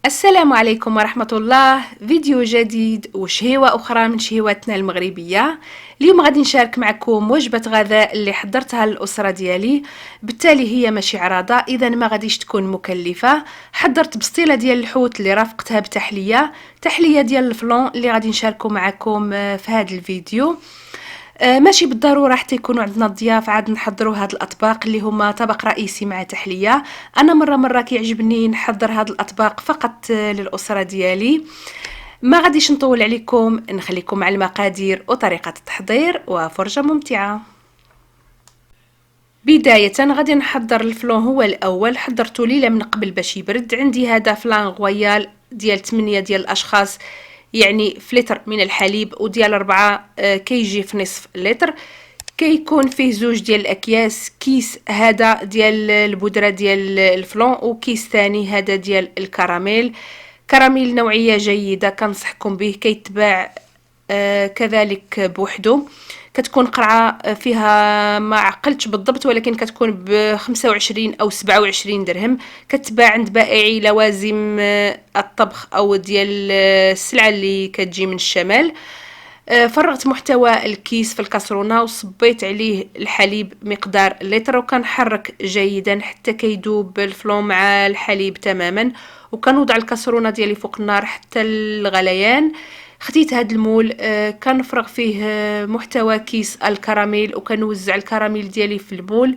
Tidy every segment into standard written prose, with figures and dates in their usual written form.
السلام عليكم ورحمة الله. فيديو جديد وشهيوة أخرى من شهيواتنا المغربية. اليوم غادي نشارك معكم وجبة غذاء اللي حضرتها للأسرة ديالي، بالتالي هي ماشي عراضة، إذا ما غاديش تكون مكلفة. حضرت بسطيلة ديال الحوت اللي رافقتها تحلية ديال الفلون اللي غادي نشاركو معكم في هذا الفيديو. ماشي بالضروره حتى يكونوا عندنا الضياف عاد نحضروا هاد الاطباق اللي هما طبق رئيسي مع تحليه. انا مره كيعجبني نحضر هاد الاطباق فقط للاسره ديالي. ما غاديش نطول عليكم، نخليكم مع المقادير وطريقه التحضير وفرجه ممتعه. بداية غادي نحضر الفلون. هو الأول حضرته ليلة من قبل باش يبرد. عندي هذا فلان غويال ديال 8 ديال الأشخاص، يعني في لتر من الحليب، وديال 4 كيجي في نصف لتر. كيكون فيه 2 ديال الأكياس، كيس هذا ديال البودرة ديال الفلون وكيس ثاني هذا ديال الكراميل. كراميل نوعية جيدة كنصحكم به، كيتباع كذلك بوحده. كتكون قرعه فيها ما عقلتش بالضبط، ولكن كتكون ب 25 او 27 درهم. كتباع عند بائعي لوازم الطبخ او ديال السلعه اللي كتجي من الشمال. فرغت محتوى الكيس في الكاسرونه وصبيت عليه الحليب مقدار لتر، وكنحرك جيدا حتى كيذوب الفلون مع الحليب تماما. وكنوضع الكاسرونه ديالي فوق النار حتى الغليان. خديت هاد المول، كنفرغ فيه محتوى كيس الكراميل، وكنوزع الكراميل ديالي في المول.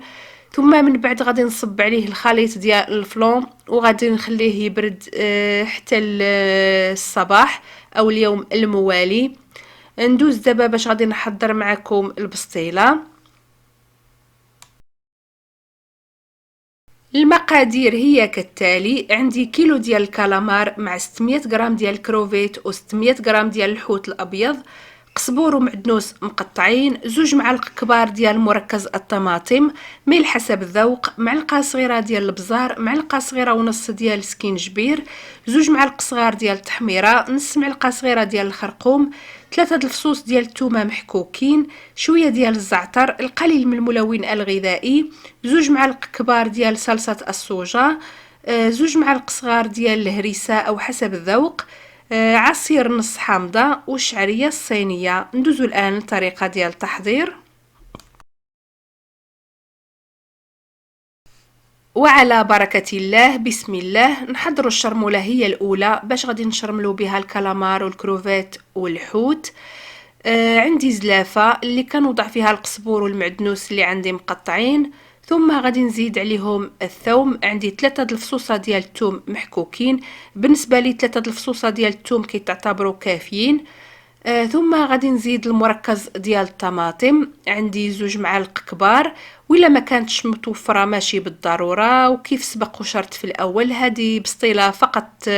ثم من بعد غادي نصب عليه الخليط ديال الفلون وغادي نخليه يبرد حتى الصباح او اليوم الموالي. ندوز دابا باش غادي نحضر معكم البسطيله. المقادير هي كالتالي: عندي كيلو ديال الكالامار مع 600 غرام ديال الكروفيت و600 غرام ديال الحوت الابيض، قزبور ومعدنوس مقطعين، 2 معالق كبار ديال مركز الطماطم، ملح حسب الذوق، معلقه صغيره ديال البزار، معلقه صغيره ونص ديال السكينجبير، 2 معالق صغار ديال التحميره، نص معلقه صغيره ديال الخرقوم، 3 الفصوص ديال الثومه محكوكين، شويه ديال الزعتر، القليل من الملون الغذائي، 2 معالق كبار ديال صلصه الصوجا، 2 معالق صغار ديال الهريسه او حسب الذوق، عصير نص حامضه، والشعريه الصينيه. ندوزو الان للطريقه ديال التحضير. وعلى بركة الله، بسم الله. نحضروا الشرمولة هي الأولى باش غادي نشرملو بها الكالامار والكروفيت والحوت. عندي زلافة اللي كنوضع فيها القزبور والمعدنوس اللي عندي مقطعين، ثم غادي نزيد عليهم الثوم. عندي 3 الفصوصة ديال الثوم محكوكين، بالنسبة لي 3 الفصوصة ديال الثوم كيتعتبروا كافيين. ثم غادي نزيد المركز ديال الطماطم، عندي 2 معالق كبار، ولا ما كانتش متوفره ماشي بالضروره. وكيف سبق وشرت في الاول، هذه بسطيله فقط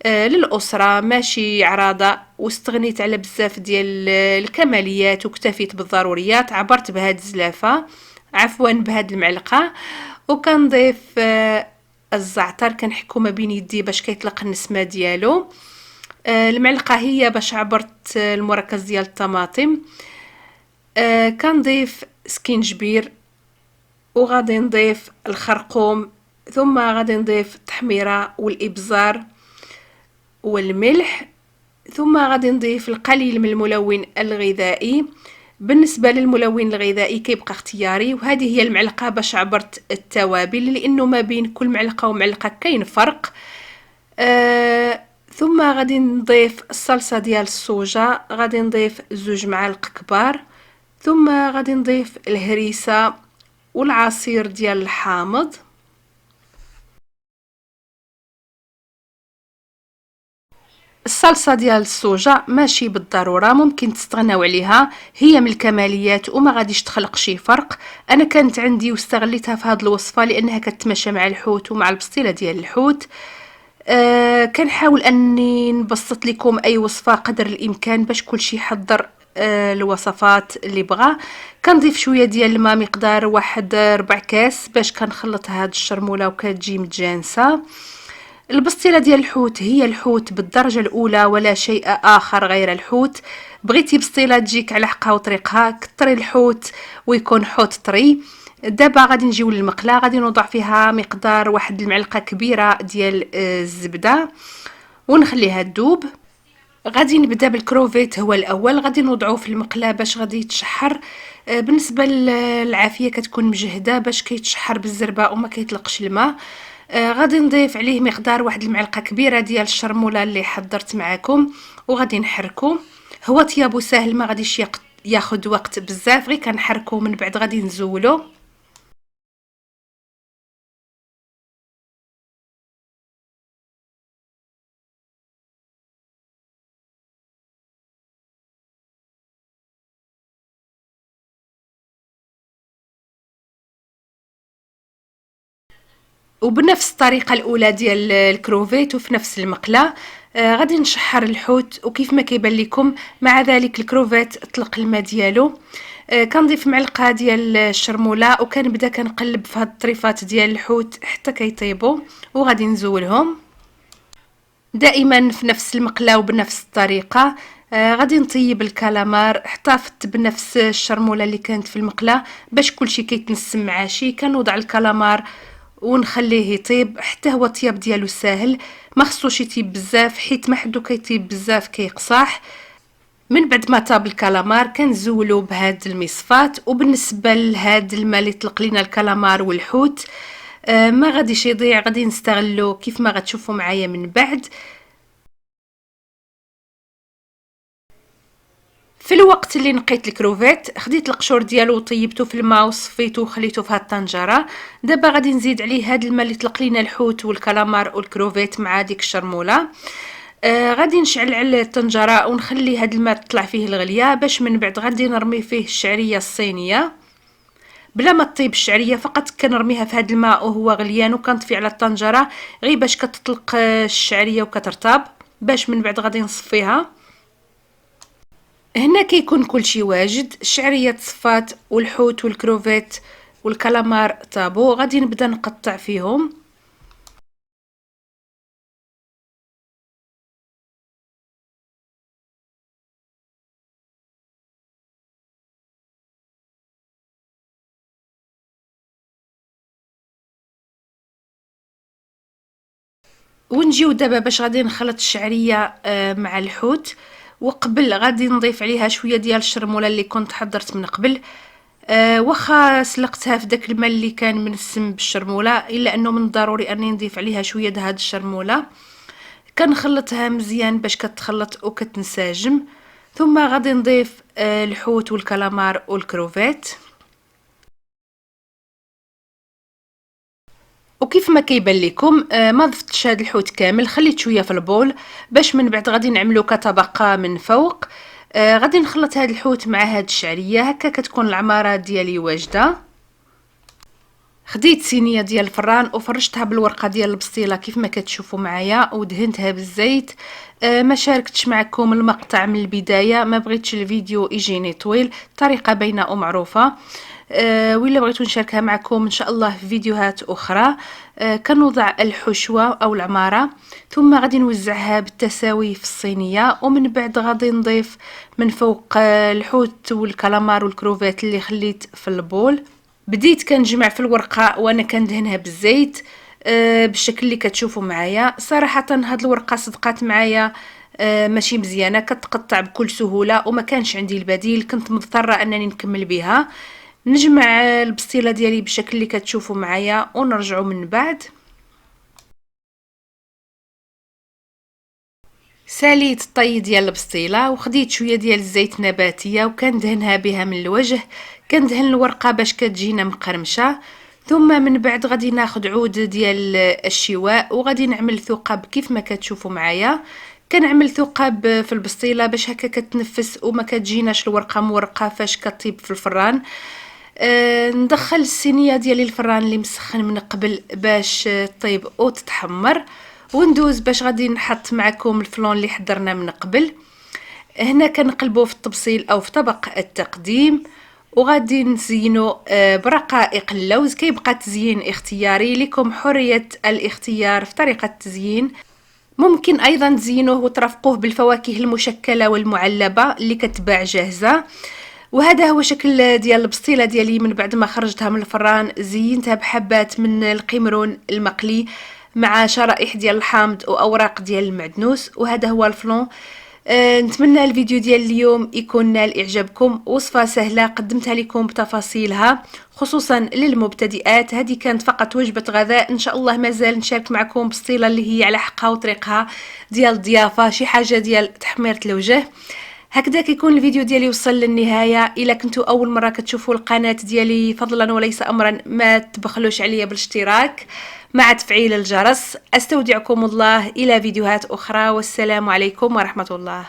للاسره ماشي عراضه، واستغنيت على بزاف ديال الكماليات واكتفيت بالضروريات. عبرت بهاد الزلافه، عفوا بهاد المعلقه، وكنضيف الزعتر كنحكو ما بين يدي باش كيطلق النسمه ديالو. المعلقه هي باش عبرت المركز ديال الطماطم. كنضيف سكينجبير، وغادي نضيف الخرقوم، ثم غادي نضيف التحميره والابزار والملح، ثم غادي نضيف القليل من الملون الغذائي. بالنسبه للملون الغذائي كيبقى اختياري، وهذه هي المعلقه باش عبرت التوابل، لانه ما بين كل معلقه ومعلقه كاين فرق. ثم غادي نضيف الصلصه ديال الصوجا، غادي نضيف 2 معالق كبار، ثم غادي نضيف الهريسه والعصير ديال الحامض. الصلصه ديال الصوجا ماشي بالضروره، ممكن تستغناو عليها، هي من الكماليات وما غاديش تخلق شي فرق. انا كانت عندي واستغليتها في هذه الوصفه لانها كتمشى مع الحوت ومع البسطيله ديال الحوت. كنحاول اني نبسط لكم اي وصفه قدر الامكان باش كلشي يحضر الوصفات اللي بغا. كنضيف شويه ديال الماء مقدار 1 ربع كاس باش كنخلط هاد الشرموله وكتجي متجانسه. البسطيله ديال الحوت هي الحوت بالدرجه الاولى ولا شيء اخر غير الحوت. بغيتي بسطيله تجيك على حقها وطريقها، كتري الحوت ويكون حوت طري. دابا غادي نجيو للمقله، غادي نوضع فيها مقدار واحد المعلقه كبيره ديال الزبده ونخليها تذوب. غادي نبدا بالكروفيت هو الاول، غادي نوضعوه في المقله باش غادي يتشحر. بالنسبه للعافيه كتكون مجهده باش كيتشحر بالزربه وما كيطلقش الماء. غادي نضيف عليه مقدار واحد المعلقه كبيره ديال الشرموله اللي حضرت معاكم وغادي نحركو. هو طيابو ساهل، ما غاديش ياخذ وقت بزاف، غير كنحركو من بعد غادي نزولو. وبنفس الطريقه الاولى ديال الكروفيت وفي نفس المقله. غادي نشحر الحوت وكيف ما كيبان لكم، مع ذلك الكروفيت طلق الماء ديالو. كنضيف معلقه ديال الشرموله وكنبدا كنقلب في هاد الطريفات ديال الحوت حتى كيطيبوا وغادي نزولهم دائما في نفس المقله وبنفس الطريقه. غادي نطيب الكالامار، احتفظت بنفس الشرموله اللي كانت في المقله باش كلشي كيتنسم مع شي. كنوضع الكالامار ونخليه يطيب حتى هو الطياب ديالو ساهل، ما خصوش يطيب بزاف حيت ما حدو كيطيب بزاف كيقصاح. من بعد ما طاب الكالامار كنزولو بهاد المصفات. وبالنسبه لهاد الماء اللي طلق لينا الكالامار والحوت ما غاديش يضيع، غادي نستغلو كيف ما غتشوفوا معايا من بعد. في الوقت اللي نقيت الكروفيت خديت القشور ديالو وطيبته في الماء وصفيته وخليته في هاد الطنجره. دابا غادي نزيد عليه هاد الماء اللي طلق لينا الحوت والكالامار والكروفيت مع ديك الشرموله. غادي نشعل على الطنجره ونخلي هاد الماء تطلع فيه الغليه باش من بعد غادي نرمي فيه الشعريه الصينيه. بلا ما تطيب الشعريه، فقط كنرميها في هاد الماء وهو غليان وكنطفي على الطنجره غير باش كتطلق الشعريه وكترطاب، باش من بعد غادي نصفيها. هنا كيكون كلشي واجد، الشعريه تصفات والحوت والكروفيت والكالامار طابو. غادي نبدا نقطع فيهم. ونجيو دابا باش غادي نخلط الشعريه مع الحوت. وقبل غادي نضيف عليها شويه ديال الشرموله اللي كنت حضرت من قبل. واخا سلقتها في داك الماء اللي كان منسم بالشرموله، الا انه من الضروري اني نضيف عليها شويه د هاد الشرموله. كنخلطها مزيان باش كتخلط وكتنسجم. ثم غادي نضيف الحوت والكالامار والكروفيت. وكيف ما كيبان لكم ما ضفتش هاد الحوت كامل، خليت شويه في البول باش من بعد غادي نعملو كطبقه من فوق. غادي نخلط هاد الحوت مع هاد الشعريه، هكا كتكون العماره ديالي واجده. خديت صينيه ديال الفران وفرشتها بالورقه ديال البسطيله كيف ما كتشوفوا معايا ودهنتها بالزيت. ما شاركتش معكم المقطع من البدايه، ما بغيتش الفيديو يجيني طويل، طريقه باينه ومعروفه. ولا بغيتو نشاركها معكم ان شاء الله في فيديوهات اخرى. كنوضع الحشوه او العماره ثم غادي نوزعها بالتساوي في الصينيه، ومن بعد غادي نضيف من فوق الحوت والكالامار والكروفيت اللي خليت في البول. بديت كنجمع في الورقه وانا كندهنها بالزيت بالشكل اللي كتشوفوا معايا. صراحه هاد الورقه صدقات معايا ماشي مزيانه، كتقطع بكل سهوله وما كانش عندي البديل، كنت مضطره انني نكمل بها. نجمع البسطيله ديالي بالشكل اللي كتشوفوا معايا ونرجعوا من بعد. ساليت الطي ديال البسطيله وخديت شويه ديال الزيت نباتيه وكندهنها بها من الوجه. كندهن الورقه باش كتجينا مقرمشه. ثم من بعد غادي ناخذ عود ديال الشواء وغادي نعمل ثقب كيف ما كتشوفوا معايا. كنعمل ثقب في البسطيله باش هكا كتنفس وما كتجيناش الورقه مورقه فاش كطيب في الفران. ندخل الصينيه ديالي الفران اللي مسخن من قبل باش طيب وتتحمر، وندوز باش غادي نحط معكم الفلون اللي حضرنا من قبل. هنا كنقلبوه في الطبسيل او في طبق التقديم، وغادي نزينو برقائق اللوز. كيبقى تزيين اختياري، لكم حريه الاختيار في طريقه التزيين. ممكن ايضا تزينوه وترافقوه بالفواكه المشكله والمعلبه اللي كتباع جاهزه. وهذا هو شكل ديال البسطيله ديالي من بعد ما خرجتها من الفران. زينتها بحبات من القمرون المقلي مع شرائح ديال الحامض واوراق ديال المعدنوس. وهذا هو الفلون. نتمنى الفيديو ديال اليوم يكون نال اعجابكم. وصفه سهله قدمتها لكم بتفاصيلها خصوصا للمبتدئات. هذه كانت فقط وجبه غذاء. ان شاء الله مازال نشارك معكم بسطيله اللي هي على حقها وطريقها ديال الضيافه، شي حاجه ديال تحميره الوجه. هكذا كيكون الفيديو ديالي وصل للنهايه. الا كنتوا اول مره كتشوفوا القناه ديالي فضلا وليس امرا ما تبخلوش عليا بالاشتراك مع تفعيل الجرس. استودعكم الله الى فيديوهات اخرى، والسلام عليكم ورحمه الله.